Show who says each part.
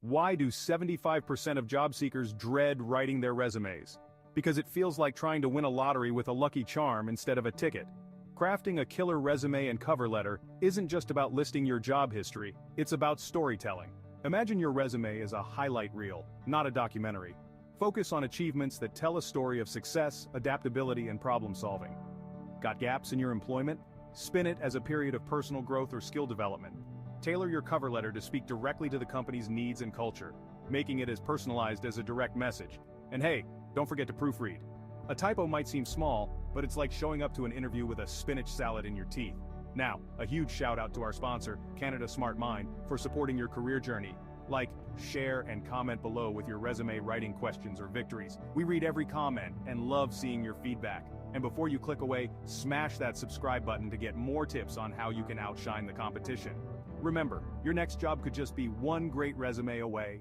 Speaker 1: Why do 75% of job seekers dread writing their resumes? Because it feels like trying to win a lottery with a lucky charm instead of a ticket. Crafting a killer resume and cover letter isn't just about listing your job history, it's about storytelling. Imagine your resume as a highlight reel, not a documentary. Focus on achievements that tell a story of success, adaptability, and problem solving. Got gaps in your employment? Spin it as a period of personal growth or skill development. Tailor your cover letter to speak directly to the company's needs and culture, making it as personalized as a direct message. And hey, don't forget to proofread. A typo might seem small, but it's like showing up to an interview with a spinach salad in your teeth. Now, a huge shout out to our sponsor, Canada Smart Mind, for supporting your career journey. Like, share, and comment below with your resume writing questions or victories. We read every comment and love seeing your feedback. And before you click away, smash that subscribe button to get more tips on how you can outshine the competition. Remember, your next job could just be one great resume away.